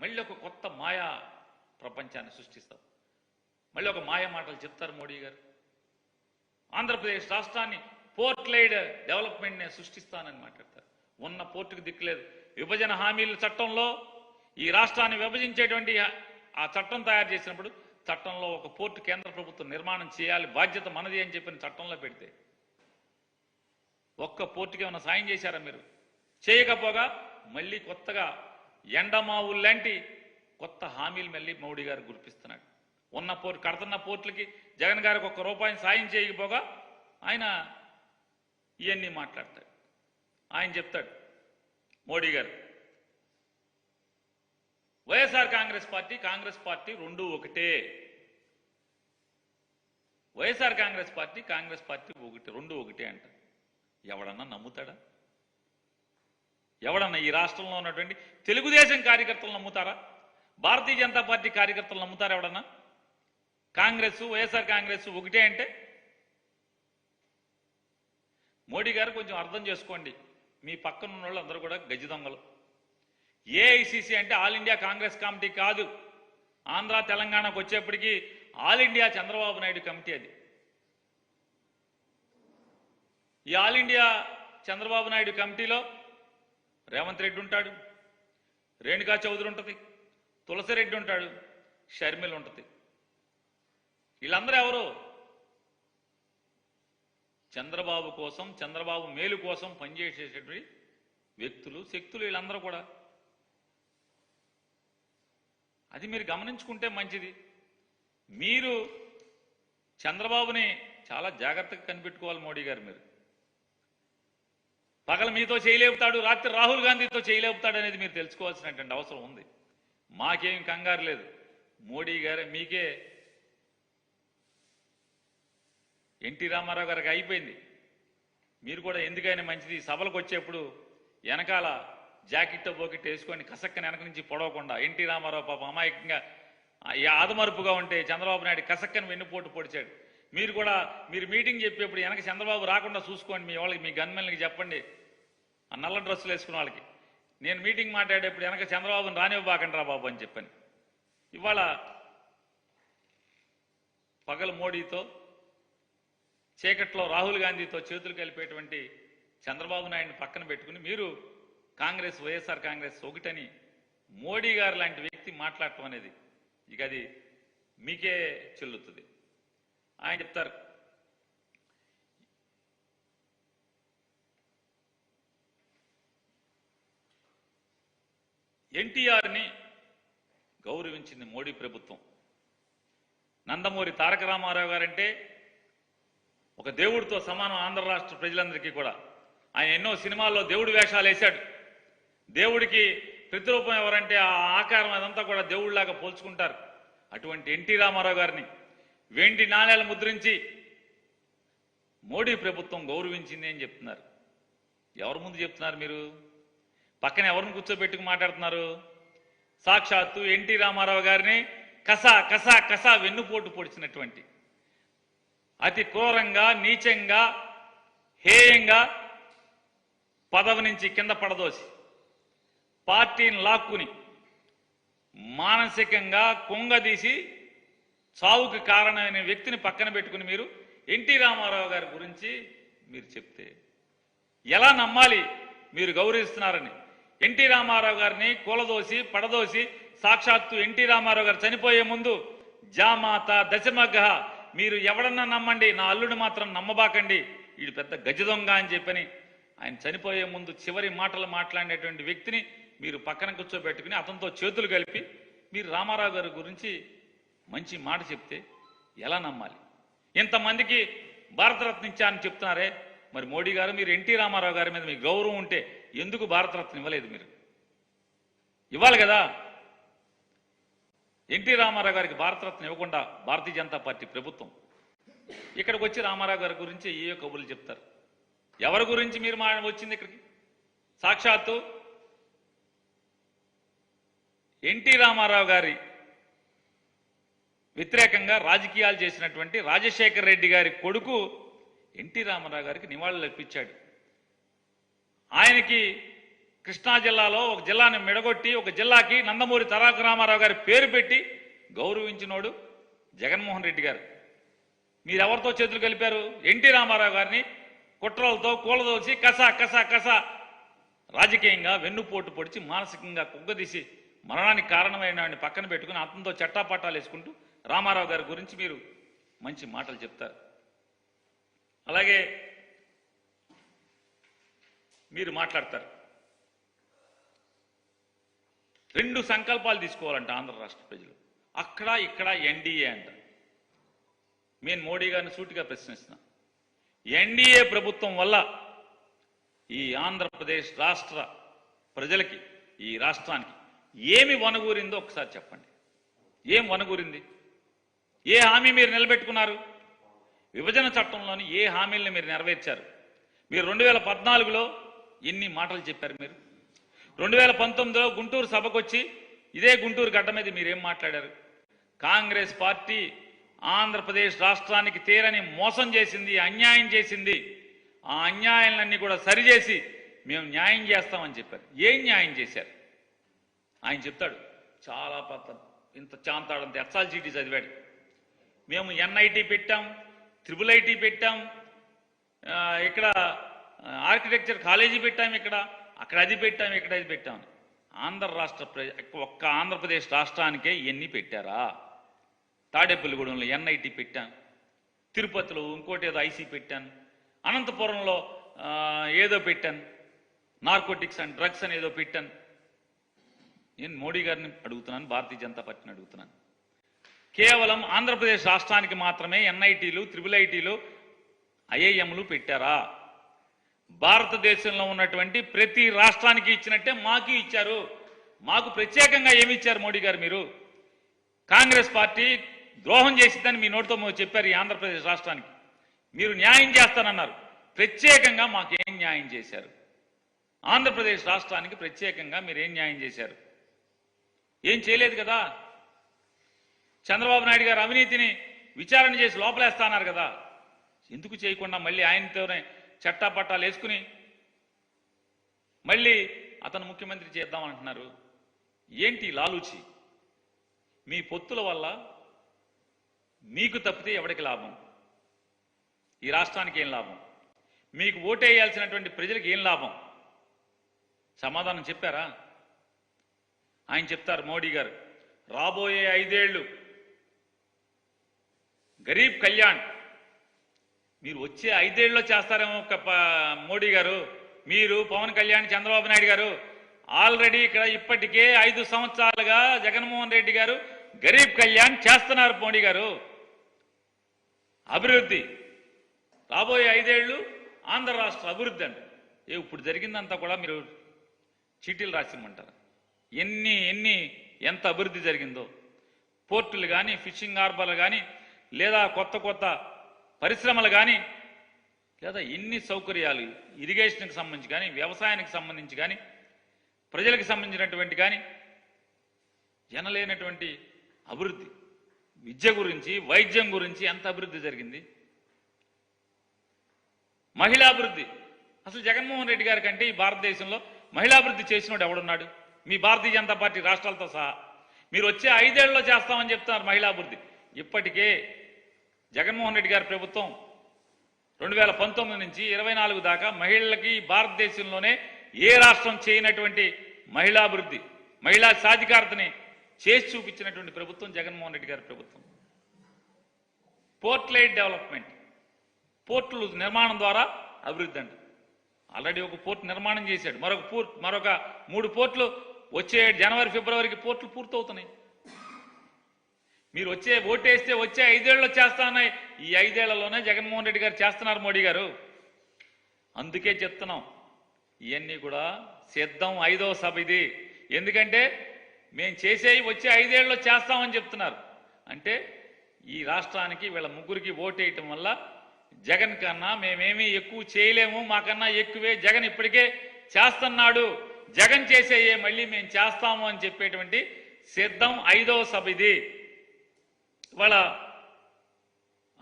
మళ్ళీ ఒక కొత్త మాయా ప్రపంచాన్ని సృష్టిస్తావు, మళ్ళీ ఒక మాయా మాటలు చెప్తారు మోడీ గారు. ఆంధ్రప్రదేశ్ రాష్ట్రాన్ని పోర్ట్ లైడ్ డెవలప్మెంట్ని సృష్టిస్తానని మాట్లాడతారు. ఉన్న పోర్టుకు దిక్కులేదు. విభజన హామీల చట్టంలో ఈ రాష్ట్రాన్ని విభజించేటువంటి ఆ చట్టం తయారు చేసినప్పుడు చట్టంలో ఒక పోర్టు కేంద్ర ప్రభుత్వం నిర్మాణం చేయాలి, బాధ్యత మనది అని చెప్పిన చట్టంలో పెడితే ఒక్క పోర్టుకి ఏమైనా సాయం చేశారా మీరు? చేయకపోగా మళ్ళీ కొత్తగా ఎండమావుల్లాంటి కొత్త హామీలు మళ్ళీ మోడీ గారు గుర్తిస్తున్నాడు. ఉన్న కడుతున్న పోర్టులకి జగన్ గారికి ₹1 సాయం చేయకపోగా ఆయన ఇవన్నీ మాట్లాడతాడు. ఆయన చెప్తాడు మోడీ గారు, వైఎస్ఆర్ కాంగ్రెస్ పార్టీ రెండు ఒకటే. వైఎస్ఆర్ కాంగ్రెస్ పార్టీ రెండు ఒకటే అంట. ఎవడన్నా నమ్ముతాడా? ఎవడన్నా ఈ రాష్ట్రంలో ఉన్నటువంటి తెలుగుదేశం కార్యకర్తలు నమ్ముతారా? భారతీయ జనతా పార్టీ కార్యకర్తలు నమ్ముతారా? ఎవడన్నా వైఎస్ఆర్ కాంగ్రెస్ ఒకటే అంటే? మోడీ గారు కొంచెం అర్థం చేసుకోండి, మీ పక్కన ఉన్న వాళ్ళు అందరూ కూడా గజ దొంగలు. ఏఐసిసి అంటే ఆల్ ఇండియా కాంగ్రెస్ కమిటీ కాదు. ఆంధ్ర తెలంగాణకు వచ్చేప్పటికీ all India Chandrababu Naidu committee అది. ఈ ఆల్ ఇండియా చంద్రబాబు నాయుడు కమిటీలో రేవంత్ రెడ్డి ఉంటాడు, రేణుకా చౌదరి ఉంటుంది, తులసిరెడ్డి ఉంటాడు, షర్మిల ఉంటుంది. వీళ్ళందరూ ఎవరు? చంద్రబాబు కోసం, చంద్రబాబు మేలు కోసం పనిచేసేటువంటి వ్యక్తులు, శక్తులు. వీళ్ళందరూ కూడా అది మీరు గమనించుకుంటే మంచిది. మీరు చంద్రబాబుని చాలా జాగ్రత్తగా కనిపెట్టుకోవాలి మోడీ గారు. మీరు పగలు మీతో చేయలేపుతాడు, రాత్రి రాహుల్ గాంధీతో చేయలేపుతాడు అనేది మీరు తెలుసుకోవాల్సినటువంటి అవసరం ఉంది. మాకేం కంగారు లేదు. మోడీ గారు మీకే ఎన్టీ రామారావు గారికి అయిపోయింది. మీరు కూడా ఎందుకైనా మంచిది సభలకు వచ్చేప్పుడు వెనకాల జాకెట్ పోకెట్ వేసుకొని కసక్కని వెనక నుంచి పొడవకుండా, ఎన్టీ రామారావు పాపం అమాయకంగా ఆదమరుపుగా ఉంటే చంద్రబాబు నాయుడు కసక్కని వెన్నుపోటు పొడిచాడు. మీరు కూడా మీరు మీటింగ్ చెప్పేప్పుడు వెనక చంద్రబాబు రాకుండా చూసుకోండి. మీ వాళ్ళకి మీ గన్మెన్లకి చెప్పండి, ఆ నల్ల డ్రెస్సులు వేసుకున్న వాళ్ళకి, నేను మీటింగ్ మాట్లాడేప్పుడు వెనక చంద్రబాబుని రానివ్వబాకండి రా బాబు అని చెప్పని. ఇవాళ పగలు మోడీతో, చీకట్లో రాహుల్ గాంధీతో చేతులు కలిపేటువంటి చంద్రబాబు నాయుడిని పక్కన పెట్టుకుని మీరు కాంగ్రెస్, వైఎస్ఆర్ కాంగ్రెస్ ఒకటని మోడీ గారు లాంటి వ్యక్తి మాట్లాడటం అనేది ఇక అది మీకే చెల్లుతుంది. ఆయన చెప్తారు, ఎన్టీఆర్ని గౌరవించింది మోడీ ప్రభుత్వం. నందమూరి తారక రామారావు గారంటే ఒక దేవుడితో సమానం ఆంధ్ర రాష్ట్ర ప్రజలందరికీ కూడా. ఆయన ఎన్నో సినిమాల్లో దేవుడి వేషాలు వేశాడు. దేవుడికి ప్రతిరూపం ఎవరంటే ఆ ఆకారం అదంతా కూడా దేవుడిలాగా పోల్చుకుంటారు. అటువంటి ఎన్టీ రామారావు గారిని వెండి నాణేలు ముద్రించి మోడీ ప్రభుత్వం గౌరవించింది అని చెప్తున్నారు. ఎవరి ముందు చెప్తున్నారు మీరు? పక్కన ఎవరిని కూర్చోబెట్టుకు మాట్లాడుతున్నారు? సాక్షాత్తు ఎన్టీ రామారావు గారిని కసా కసా కసా వెన్నుపోటు పొడిచినటువంటి, అతి క్రూరంగా, నీచంగా, హేయంగా పదవి నుంచి కింద పడదోసి పార్టీని లాక్కుని మానసికంగా కుంగదీసి చావుకి కారణమైన వ్యక్తిని పక్కన పెట్టుకుని మీరు ఎన్టీ రామారావు గారి గురించి మీరు చెప్తే ఎలా నమ్మాలి మీరు గౌరవిస్తున్నారని? ఎన్టీ రామారావు గారిని కూలదోసి పడదోసి సాక్షాత్తు ఎన్టీ రామారావు గారు చనిపోయే ముందు జామాత దశమగ్గ మీరు ఎవడన్నా నమ్మండి, నా అల్లుడు మాత్రం నమ్మబాకండి, వీడు పెద్ద గజ దొంగ అని చెప్పని ఆయన చనిపోయే ముందు చివరి మాటలు మాట్లాడినటువంటి వ్యక్తిని మీరు పక్కన కూర్చోబెట్టుకుని అతనితో చేతులు కలిపి మీరు రామారావు గారి గురించి మంచి మాట చెప్తే ఎలా నమ్మాలి? ఇంతమందికి భారతరత్న ఇచ్చా అని చెప్తున్నారే, మరి మోడీ గారు మీరు ఎన్టీ రామారావు గారి మీద మీకు గౌరవం ఉంటే ఎందుకు భారతరత్న ఇవ్వలేదు? మీరు ఇవ్వాలి కదా. ఎన్టీ రామారావు గారికి భారతరత్న ఇవ్వకుండా భారతీయ జనతా పార్టీ ప్రభుత్వం ఇక్కడికి వచ్చి రామారావు గారి గురించి ఏ కబుర్లు చెప్తారు. ఎవరి గురించి మీరు వచ్చింది ఇక్కడికి? సాక్షాత్తు ఎన్టీ రామారావు గారి వ్యతిరేకంగా రాజకీయాలు చేసినటువంటి రాజశేఖర్ రెడ్డి గారి కొడుకు ఎన్టీ రామారావు గారికి నివాళులు అర్పించాడు. ఆయనకి కృష్ణా జిల్లాలో ఒక జిల్లాని మెడగొట్టి ఒక జిల్లాకి నందమూరి తారక రామారావు గారి పేరు పెట్టి గౌరవించినోడు జగన్మోహన్ రెడ్డి గారు. మీరెవరితో చేతులు కలిపారు? ఎన్టీ రామారావు గారిని కుట్రలతో కూలదోసి కసా కసా కసా రాజకీయంగా వెన్నుపోటు పొడిచి మానసికంగా కుగ్గదీసి మరణానికి కారణమైన పక్కన పెట్టుకుని అతనితో చట్టాపట్టాలు వేసుకుంటూ రామారావు గారి గురించి మీరు మంచి మాటలు చెప్తారు. అలాగే మీరు మాట్లాడతారు, 2 సంకల్పాలు తీసుకోవాలంట ఆంధ్ర రాష్ట్ర ప్రజలు, అక్కడ ఇక్కడ ఎన్డీఏ అంట. నేను మోడీ గారిని సూటిగా ప్రశ్నిస్తున్నా, ఎన్డీఏ ప్రభుత్వం వల్ల ఈ ఆంధ్రప్రదేశ్ రాష్ట్ర ప్రజలకి, ఈ రాష్ట్రానికి ఏమి వనగూరిందో ఒకసారి చెప్పండి. ఏం వనగూరింది? ఏ హామీ మీరు నిలబెట్టుకున్నారు? విభజన చట్టంలోని ఏ హామీలను మీరు నెరవేర్చారు? మీరు 2014లో ఎన్ని మాటలు చెప్పారు? మీరు 2019లో గుంటూరు సభకు వచ్చి ఇదే గుంటూరు గడ్డ మీద మీరేం మాట్లాడారు? కాంగ్రెస్ పార్టీ ఆంధ్రప్రదేశ్ రాష్ట్రానికి తీరని మోసం చేసింది, అన్యాయం చేసింది, ఆ అన్యాయాలన్నీ కూడా సరిచేసి మేము న్యాయం చేస్తామని చెప్పారు. ఏం న్యాయం చేశారు? ఆయన చెప్తాడు, చాలా ఇంత చాంతాడంత ఎస్ఆల్ చీటీ చదివాడు. మేము ఎన్ఐటి పెట్టాం, ట్రిపుల్ పెట్టాం, ఇక్కడ ఆర్కిటెక్చర్ కాలేజీ పెట్టాం, ఇక్కడ అక్కడ అది పెట్టాం, ఇక్కడ అది పెట్టాం. ఆంధ్ర రాష్ట్ర ఒక్క ఆంధ్రప్రదేశ్ రాష్ట్రానికే ఎన్ని పెట్టారా? తాడేపల్లిగూడెంలో ఎన్ఐటి పెట్టాను, తిరుపతిలో ఇంకోటి ఏదో ఐసీ పెట్టాను, అనంతపురంలో ఏదో పెట్టాను, నార్కోటిక్స్ అండ్ డ్రగ్స్ అని ఏదో పెట్టాను. నేను మోడీ గారిని అడుగుతున్నాను, భారతీయ జనతా పార్టీని అడుగుతున్నాను. కేవలం ఆంధ్రప్రదేశ్ రాష్ట్రానికి మాత్రమే ఎన్ఐటీలు, త్రిబుల్ ఐటీలు, ఐఐఎంలు పెట్టారా? భారతదేశంలో ఉన్నటువంటి ప్రతి రాష్ట్రానికి ఇచ్చినట్టే మాకు ఇచ్చారు. మాకు ప్రత్యేకంగా ఏమి ఇచ్చారు మోడీ గారు? మీరు కాంగ్రెస్ పార్టీ ద్రోహం చేసిందని మీ నోటితో చెప్పారు ఈ ఆంధ్రప్రదేశ్ రాష్ట్రానికి. మీరు న్యాయం చేస్తానన్నారు. ప్రత్యేకంగా మాకేం న్యాయం చేశారు? ఆంధ్రప్రదేశ్ రాష్ట్రానికి ప్రత్యేకంగా మీరు ఏం న్యాయం చేశారు? ఏం చేయలేదు కదా. చంద్రబాబు నాయుడు గారు అవినీతిని విచారణ చేసి లోపలేస్తున్నారు కదా. ఎందుకు చేయకుండా మళ్ళీ ఆయనతోనే చట్టాపట్టాలు వేసుకుని మళ్ళీ అతను ముఖ్యమంత్రి చేద్దామంటున్నారు? ఏంటి లాలూచి? మీ పొత్తుల వల్ల మీకు తప్పితే ఎవరికి లాభం? ఈ రాష్ట్రానికి ఏం లాభం? మీకు ఓటేయాల్సినటువంటి ప్రజలకు ఏం లాభం? సమాధానం చెప్పారా? ఆయన చెప్తారు మోడీ గారు, రాబోయే 5 ఏళ్ళు గరీబ్ కళ్యాణ్ మీరు వచ్చే 5 ఏళ్ళలో చేస్తారేమో మోడీ గారు. మీరు పవన్ కళ్యాణ్, చంద్రబాబు నాయుడు గారు ఆల్రెడీ ఇక్కడ ఇప్పటికే 5 సంవత్సరాలుగా జగన్మోహన్ రెడ్డి గారు గరీబ్ కళ్యాణ్ చేస్తున్నారు. మోడీ గారు అభివృద్ధి, రాబోయే 5 ఏళ్ళు ఆంధ్ర రాష్ట్ర అభివృద్ధి అంటే ఇప్పుడు జరిగిందంతా కూడా మీరు చీటీలు రాసిమ్మంటారు. ఎంత అభివృద్ధి జరిగిందో, పోర్టులు కానీ, ఫిషింగ్ హార్బర్లు కానీ, లేదా కొత్త పరిశ్రమలు కానీ, లేదా ఎన్ని సౌకర్యాలు ఇరిగేషన్కి సంబంధించి కానీ, వ్యవసాయానికి సంబంధించి కానీ, ప్రజలకు సంబంధించినటువంటి కానీ ఎనలేనటువంటి అభివృద్ధి, విద్య గురించి, వైద్యం గురించి ఎంత అభివృద్ధి జరిగింది. మహిళాభివృద్ధి, అసలు జగన్మోహన్ రెడ్డి గారి కంటే ఈ భారతదేశంలో మహిళాభివృద్ధి చేసినోడు ఎవడున్నాడు? మీ భారతీయ జనతా పార్టీ రాష్ట్రాలతో సహా. మీరు వచ్చే 5 ఏళ్లలో చేస్తామని చెప్తున్నారు మహిళాభివృద్ధి. ఇప్పటికే జగన్మోహన్ రెడ్డి గారి ప్రభుత్వం 2019 నుంచి 24 దాకా మహిళలకి భారతదేశంలోనే ఏ రాష్ట్రం చేయనటువంటి మహిళాభివృద్ధి, మహిళా సాధికారతని చేసి చూపించినటువంటి ప్రభుత్వం జగన్మోహన్ రెడ్డి గారి ప్రభుత్వం. పోర్ట్ లైట్ డెవలప్మెంట్, పోర్టులు నిర్మాణం ద్వారా అభివృద్ధి అంట. ఆల్రెడీ ఒక పోర్ట్ నిర్మాణం చేశాడు. మరొక 3 పోర్టులు వచ్చే జనవరి, ఫిబ్రవరికి పోర్టులు పూర్తవుతున్నాయి. మీరు ఓటేస్తే వచ్చే 5 ఏళ్ళలో చేస్తానన్నాయి. ఈ 5 ఏళ్లలోనే జగన్మోహన్ రెడ్డి గారు చేస్తున్నారు మోడీ గారు. అందుకే చెప్తున్నాం, ఇవన్నీ కూడా సిద్ధం 5వ సభ ఇది. ఎందుకంటే మేము చేసేవి వచ్చే 5 ఏళ్ళలో చేస్తామని చెప్తున్నారు. అంటే ఈ రాష్ట్రానికి వీళ్ళ ముగ్గురికి ఓటేయటం వల్ల జగన్ కన్నా మేమేమీ ఎక్కువ చేయలేము, మాకన్నా ఎక్కువే జగన్ ఇప్పటికే చేస్తున్నాడు, జగన్ చేసేయే మళ్ళీ మేము చేస్తాము అని చెప్పేటువంటి సిద్ధం 5వ సభ ఇది. ఇవాళ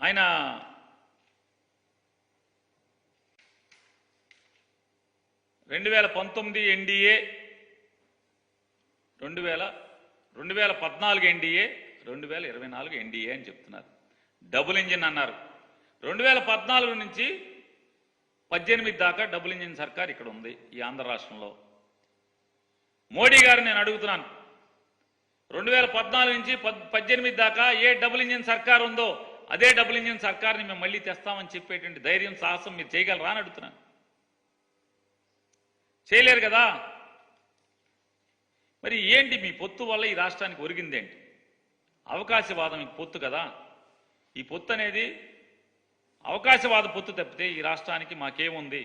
ఆయన ఎన్డీఏ 2014 ఎన్డీఏ 2024 ఎన్డీఏ అని చెప్తున్నారు. డబుల్ ఇంజిన్ అన్నారు. 2014 నుంచి 18 దాకా డబుల్ ఇంజిన్ సర్కార్ ఇక్కడ ఉంది ఈ ఆంధ్ర రాష్ట్రంలో. మోడీ గారు నేను అడుగుతున్నాను, 2014 నుంచి 18 దాకా ఏ డబుల్ ఇంజిన్ సర్కార్ ఉందో అదే డబుల్ ఇంజిన్ సర్కార్ని మేము మళ్ళీ తెస్తామని చెప్పేటువంటి ధైర్యం, సాహసం మీరు చేయగలరా అని అడుగుతున్నాను. చేయలేరు కదా. మరి ఏంటి మీ పొత్తు వల్ల ఈ రాష్ట్రానికి ఒరిగిందేంటి? అవకాశవాదం పొత్తు కదా. ఈ పొత్తు అనేది అవకాశవాద పొత్తు తప్పితే ఈ రాష్ట్రానికి మాకేముంది?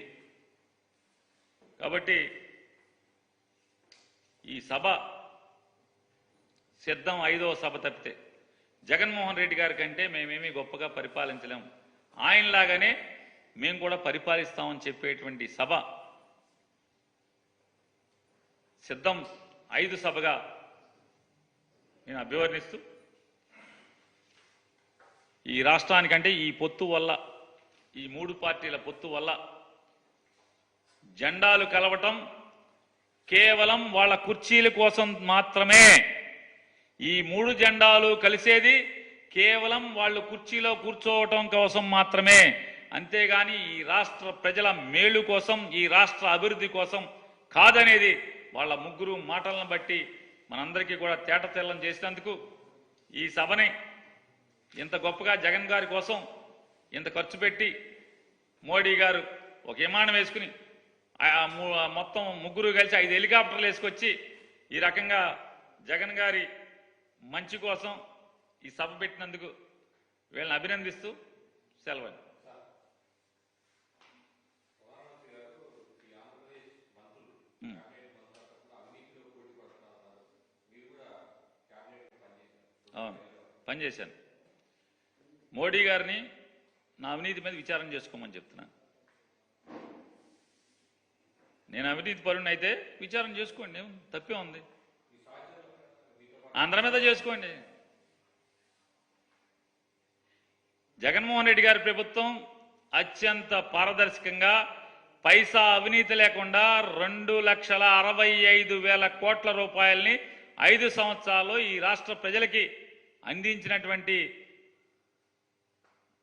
కాబట్టి ఈ సభ సిద్ధం 5వ సభ తప్పితే జగన్మోహన్ రెడ్డి గారి కంటే మేమేమీ గొప్పగా పరిపాలించలేము, ఆయనలాగానే మేము కూడా పరిపాలిస్తామని చెప్పేటువంటి సభ సిద్ధం 5 సభగా నేను అభివర్ణిస్తూ, ఈ రాష్ట్రానికంటే ఈ పొత్తు వల్ల, ఈ 3 పార్టీల పొత్తు వల్ల జెండాలు కలవటం కేవలం వాళ్ళ కుర్చీల కోసం మాత్రమే. ఈ 3 జెండాలు కలిసేది కేవలం వాళ్ళు కుర్చీలో కూర్చోవటం కోసం మాత్రమే. అంతేగాని ఈ రాష్ట్ర ప్రజల మేలు కోసం, ఈ రాష్ట్ర అభివృద్ధి కోసం కాదనేది వాళ్ళ ముగ్గురు మాటలను బట్టి మనందరికీ కూడా తేటతెల్లం చేసినందుకు ఈ సభని ఇంత గొప్పగా జగన్ గారి కోసం ఇంత ఖర్చు పెట్టి మోడీ గారు ఒక విమానం వేసుకుని మొత్తం ముగ్గురు కలిసి 5 హెలికాప్టర్లు వేసుకొచ్చి ఈ రకంగా జగన్ గారి మంచి కోసం ఈ సభ పెట్టినందుకు వీళ్ళని అభినందిస్తూ సెలవు. అవును, పనిచేశాను. మోడీ గారిని నా అవినీతి మీద విచారణ చేసుకోమని చెప్తున్నాను. నేను అవినీతి పరుణ్ణి అయితే విచారణ చేసుకోండి, తప్పే ఉంది. అందరి మీద చేసుకోండి. జగన్మోహన్ రెడ్డి గారి ప్రభుత్వం అత్యంత పారదర్శకంగా పైసా అవినీతి లేకుండా 2,65,000 కోట్ల రూపాయలని 5 సంవత్సరాల్లో ఈ రాష్ట్ర ప్రజలకి అందించినటువంటి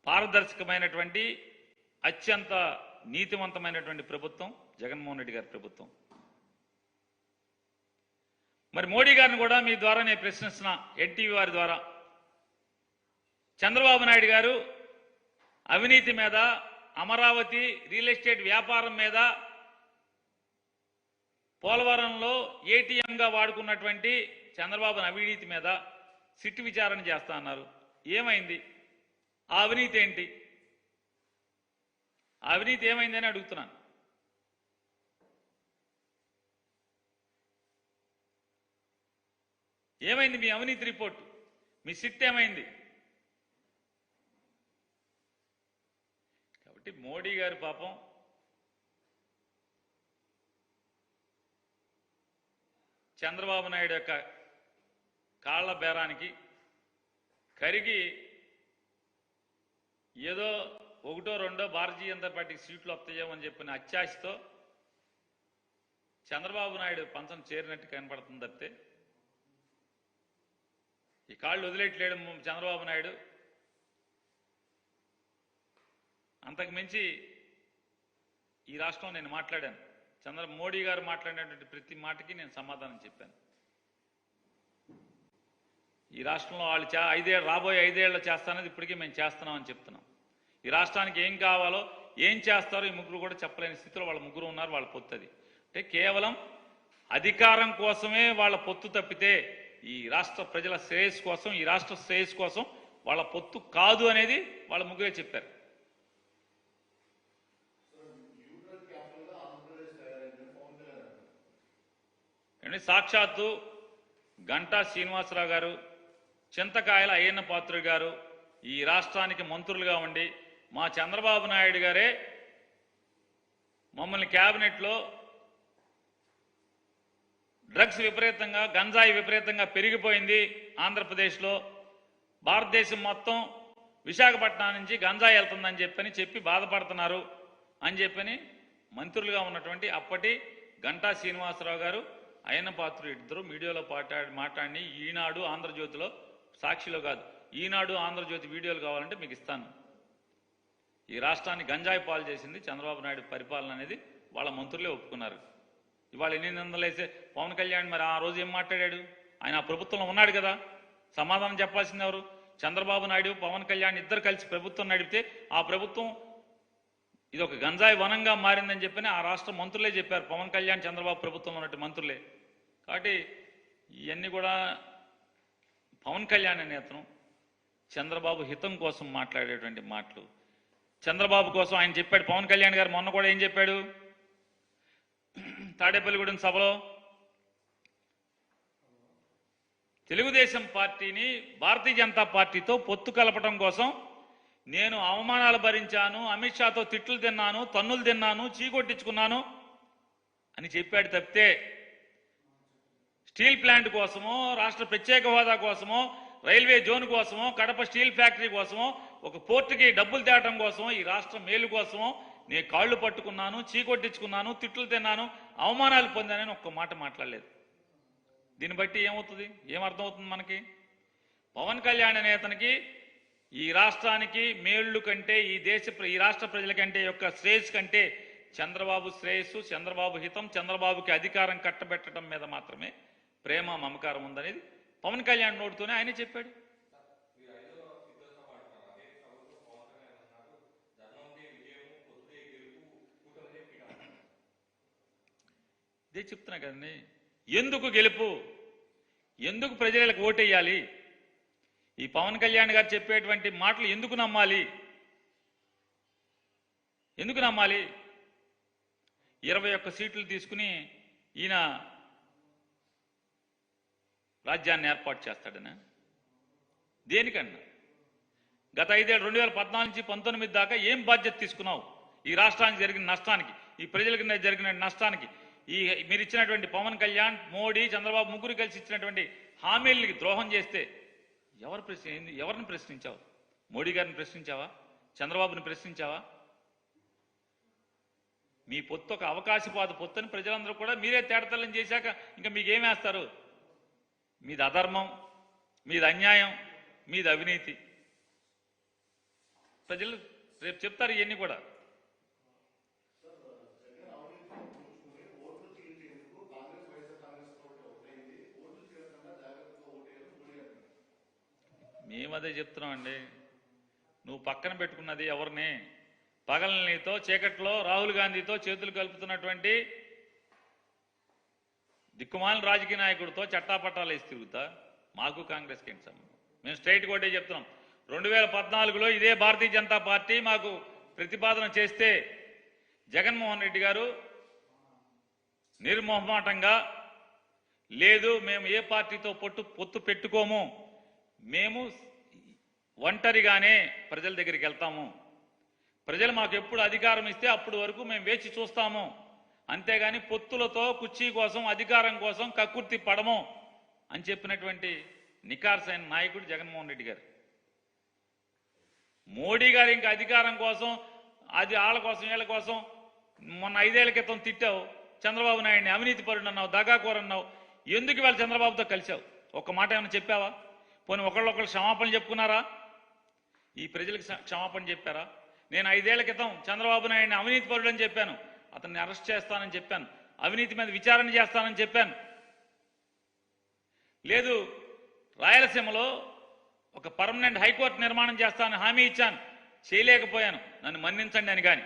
పారదర్శకమైనటువంటి అత్యంత నీతివంతమైనటువంటి ప్రభుత్వం జగన్మోహన్ రెడ్డి గారి ప్రభుత్వం. మరి మోడీ గారిని కూడా మీ ద్వారా నేను ప్రశ్నిస్తున్నా, ఎన్టీవీ వారి ద్వారా. చంద్రబాబు నాయుడు గారు అవినీతి మీద, అమరావతి రియల్ ఎస్టేట్ వ్యాపారం మీద, పోలవరంలో ఏటీఎంగా వాడుకున్నటువంటి చంద్రబాబు అవినీతి మీద సిట్ విచారణ చేస్తా అన్నారు. ఏమైంది? ఆ అవినీతి ఏంటి? ఆ అవినీతి ఏమైందని అడుగుతున్నాను. ఏమైంది మీ అవినీతి రిపోర్టు? మీ సిట్ ఏమైంది? కాబట్టి మోడీ గారు పాపం చంద్రబాబు నాయుడు యొక్క కాళ్ల బేరానికి కరిగి ఏదో 1, 2 భారతీయ జనతా పార్టీకి సీట్లు వస్తాయేమని చెప్పిన అత్యాశతో చంద్రబాబు నాయుడు పంచం చేరినట్టు కనపడుతుంది తప్పితే ఈ కాళ్ళు వదిలేట్లేడు చంద్రబాబు నాయుడు. అంతకు మించి ఈ రాష్ట్రంలో నేను మాట్లాడాను. మోడీ గారు మాట్లాడినటువంటి ప్రతి మాటకి నేను సమాధానం చెప్పాను. ఈ రాష్ట్రంలో వాళ్ళు రాబోయే 5 ఏళ్ళు చేస్తానది ఇప్పటికీ మేము చేస్తున్నామని చెప్తున్నాం. ఈ రాష్ట్రానికి ఏం కావాలో, ఏం చేస్తారో ఈ ముగ్గురు కూడా చెప్పలేని స్థితిలో వాళ్ళ ముగ్గురు ఉన్నారు. వాళ్ళ పొత్తు అది. అంటే కేవలం అధికారం కోసమే వాళ్ళ పొత్తు తప్పితే ఈ రాష్ట్ర ప్రజల శ్రేయస్సు కోసం, ఈ రాష్ట్ర శ్రేయస్సు కోసం వాళ్ళ పొత్తు కాదు అనేది వాళ్ళ ముగ్గురే చెప్పారు. సాక్షాత్తు గంటా శ్రీనివాసరావు గారు, చింతకాయల అయ్యన్న పాత్రుడు గారు ఈ రాష్ట్రానికి మంత్రులుగా ఉండి మా చంద్రబాబు నాయుడు గారే మమ్మల్ని క్యాబినెట్లో డ్రగ్స్ విపరీతంగా, గంజాయి విపరీతంగా పెరిగిపోయింది ఆంధ్రప్రదేశ్లో, భారతదేశం మొత్తం విశాఖపట్నం నుంచి గంజాయి వెళ్తుందని చెప్పి బాధపడుతున్నారు అని చెప్పని మంత్రులుగా ఉన్నటువంటి అప్పటి గంటా శ్రీనివాసరావు గారు, అయ్యన్న పాత్రుడు ఇద్దరు మీడియాలో మాట్లాడి ఈనాడు ఆంధ్రజ్యోతిలో, సాక్షిలో కాదు, ఈనాడు ఆంధ్రజ్యోతి వీడియోలు కావాలంటే మీకు ఇస్తాను. ఈ రాష్ట్రాన్ని గంజాయి పాలు చేసింది చంద్రబాబు నాయుడు పరిపాలన అనేది వాళ్ళ మంత్రులే ఒప్పుకున్నారు. ఇవాళ ఎన్ని నిందలేసే పవన్ కళ్యాణ్ మరి ఆ రోజు ఏం మాట్లాడాడు? ఆయన ఆ ప్రభుత్వంలో ఉన్నాడు కదా, సమాధానం చెప్పాల్సింది ఎవరు? చంద్రబాబు నాయుడు, పవన్ కళ్యాణ్ ఇద్దరు కలిసి ప్రభుత్వం నడిపితే ఆ ప్రభుత్వం ఇది ఒక గంజాయి వనంగా మారిందని చెప్పని ఆ రాష్ట్ర మంత్రులే చెప్పారు. పవన్ కళ్యాణ్, చంద్రబాబు ప్రభుత్వంలో ఉన్నట్టు మంత్రులే. కాబట్టి ఇవన్నీ కూడా పవన్ కళ్యాణ్ అనే అతను చంద్రబాబు హితం కోసం మాట్లాడేటువంటి మాటలు. చంద్రబాబు కోసం ఆయన చెప్పాడు. పవన్ కళ్యాణ్ గారు మొన్న కూడా ఏం చెప్పాడు? తాడేపల్లిగూడెం సభలో తెలుగుదేశం పార్టీని భారతీయ జనతా పార్టీతో పొత్తు కలపడం కోసం నేను అవమానాలు భరించాను, అమిత్ షాతో తిట్లు తిన్నాను, తన్నులు తిన్నాను, చీకొట్టించుకున్నాను అని చెప్పాడు తప్పితే స్టీల్ ప్లాంట్ కోసమో, రాష్ట్ర ప్రత్యేక హోదా కోసమో, రైల్వే జోన్ కోసమో, కడప స్టీల్ ఫ్యాక్టరీ కోసమో, ఒక పోర్టుకి డబ్బులు తేవడం కోసమో, ఈ రాష్ట్ర మేలు కోసమో నేను కాళ్ళు పట్టుకున్నాను, చీకొట్టించుకున్నాను, తిట్లు తిన్నాను, అవమానాలు పొందానని ఒక్క మాట మాట్లాడలేదు. దీన్ని బట్టి ఏమవుతుంది? ఏమర్థమవుతుంది మనకి? పవన్ కళ్యాణ్ అనే అతనికి ఈ రాష్ట్రానికి మేళ్లు కంటే, ఈ రాష్ట్ర ప్రజల కంటే యొక్క శ్రేయస్సు కంటే చంద్రబాబు శ్రేయస్సు, చంద్రబాబు హితం, చంద్రబాబుకి అధికారం కట్టబెట్టడం మీద మాత్రమే ప్రేమ, మమకారం ఉందనేది పవన్ కళ్యాణ్ నోటితోనే ఆయనే చెప్పాడు. ఇదే చెప్తున్నా కదండి, ఎందుకు గెలుపు? ఎందుకు ప్రజలకు ఓటేయాలి? ఈ పవన్ కళ్యాణ్ గారు చెప్పేటువంటి మాటలు ఎందుకు నమ్మాలి? ఎందుకు నమ్మాలి? 21 సీట్లు తీసుకుని ఈయన రాజ్యాన్ని ఏర్పాటు చేస్తాడనా? దేనికన్నా? గత 5 ఏళ్ళు 2014 నుంచి 19 దాకా ఏం బాధ్యత తీసుకున్నావు? ఈ రాష్ట్రానికి జరిగిన నష్టానికి, ఈ ప్రజలకు జరిగిన నష్టానికి, ఈ మీరు ఇచ్చినటువంటి పవన్ కళ్యాణ్, మోడీ, చంద్రబాబు ముగ్గురు కలిసి ఇచ్చినటువంటి హామీలకి ద్రోహం చేస్తే ఎవరిని ప్రశ్నించావు? మోడీ గారిని ప్రశ్నించావా? చంద్రబాబుని ప్రశ్నించావా? మీ పొత్తు ఒక అవకాశవాద పొత్తని ప్రజలందరూ కూడా మీరే తేడతల్లం చేశాక ఇంకా మీకేమేస్తారు? మీది అధర్మం, మీది అన్యాయం, మీది అవినీతి. ప్రజలు రేపు చెప్తారు ఇవన్నీ కూడా. మేమదే చెప్తున్నామండి. నువ్వు పక్కన పెట్టుకున్నది ఎవరిని? పగలనీతో చీకట్లో రాహుల్ గాంధీతో చేతులు కలుపుతున్నటువంటి దిక్కుమాలిన రాజకీయ నాయకుడితో చట్టాపట్టాలు వేసి తిరుగుతా మాకు కాంగ్రెస్కి ఏంటి సంబంధం? మేము స్ట్రైట్ కోటే చెప్తున్నాం. 2014లో ఇదే భారతీయ జనతా పార్టీ మాకు ప్రతిపాదన చేస్తే జగన్మోహన్ రెడ్డి గారు నిర్మోహమాటంగా లేదు, మేము ఏ పార్టీతో పొత్తు పెట్టుకోము, మేము ఒంటరిగానే ప్రజల దగ్గరికి వెళ్తాము, ప్రజలు మాకు ఎప్పుడు అధికారం ఇస్తే అప్పుడు వరకు మేము వేచి చూస్తాము, అంతేగాని పొత్తులతో కుర్చీ కోసం అధికారం కోసం కక్కుర్తి పడము అని చెప్పినటువంటి నికార్సైన నాయకుడు జగన్మోహన్ రెడ్డి గారు. మోడీ గారు ఇంకా అధికారం కోసం, అది వాళ్ళ కోసం వీళ్ళ కోసం మొన్న 5 ఏళ్ల క్రితం తిట్టావు చంద్రబాబు నాయుడిని, అవినీతి పరుడు అన్నావు, దగాకోరు అన్నావు. ఎందుకు ఇవాళ చంద్రబాబుతో కలిశావు? ఒక్క మాట ఏమైనా చెప్పావా? పోనీ ఒకళ్ళొకళ్ళు క్షమాపణలు చెప్పుకున్నారా? ఈ ప్రజలకు క్షమాపణ చెప్పారా? నేను 5 ఏళ్ల క్రితం చంద్రబాబు నాయుడిని అవినీతి పరుడు అని చెప్పాను, అతన్ని అరెస్ట్ చేస్తానని చెప్పాను, అవినీతి మీద విచారణ చేస్తానని చెప్పాను. లేదు, రాయలసీమలో ఒక పర్మనెంట్ హైకోర్టు నిర్మాణం చేస్తానని హామీ ఇచ్చాను, చేయలేకపోయాను, నన్ను మన్నించండి అని. కానీ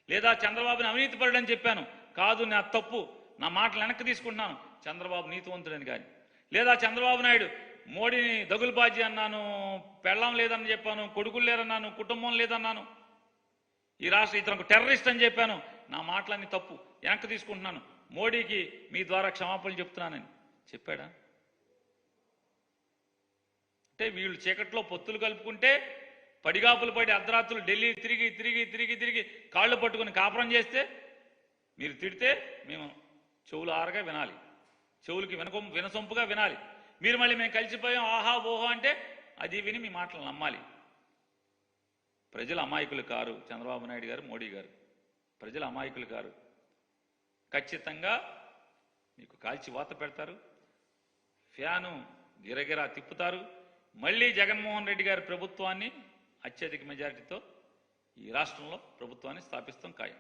లేదా చంద్రబాబుని అవినీతి పరుడు అని చెప్పాను, కాదు నా తప్పు, నా మాటలు వెనక్కి తీసుకుంటున్నాను, చంద్రబాబు నీతివంతుడని. కానీ లేదా చంద్రబాబు నాయుడు మోడీని దగులుబాజీ అన్నాను, పెళ్ళం లేదని చెప్పాను, కొడుకులు లేరన్నాను, కుటుంబం లేదన్నాను, ఈ రాష్ట్ర ఇతను టెర్రరిస్ట్ అని చెప్పాను, నా మాటలన్నీ తప్పు, వెనక్కి తీసుకుంటున్నాను, మోడీకి మీ ద్వారా క్షమాపణలు చెప్తున్నానని చెప్పాడా? అంటే వీళ్ళు చీకట్లో పొత్తులు కలుపుకుంటే పడిగాపులు పడి అర్ధరాత్రులు ఢిల్లీ తిరిగి తిరిగి తిరిగి తిరిగి కాళ్ళు పట్టుకుని కాపురం చేస్తే మీరు తిడితే మేము చెవులు ఆరగా వినాలి, చెవులకి వినసొంపుగా వినాలి. మీరు మళ్ళీ మేము కలిసిపోయాం ఆహా ఓహో అంటే అది విని మీ మాటలు నమ్మాలి. ప్రజలు అమాయకులు కారు, చంద్రబాబు నాయుడు గారు, మోడీ గారు. ప్రజలు అమాయకులు కారు. ఖచ్చితంగా మీకు కాల్చి వాత పెడతారు, ఫ్యాను గిరగిరా తిప్పుతారు. మళ్ళీ జగన్మోహన్ రెడ్డి గారి ప్రభుత్వాన్ని అత్యధిక మెజారిటీతో ఈ రాష్ట్రంలో ప్రభుత్వాన్ని స్థాపిస్తాం ఖాయం.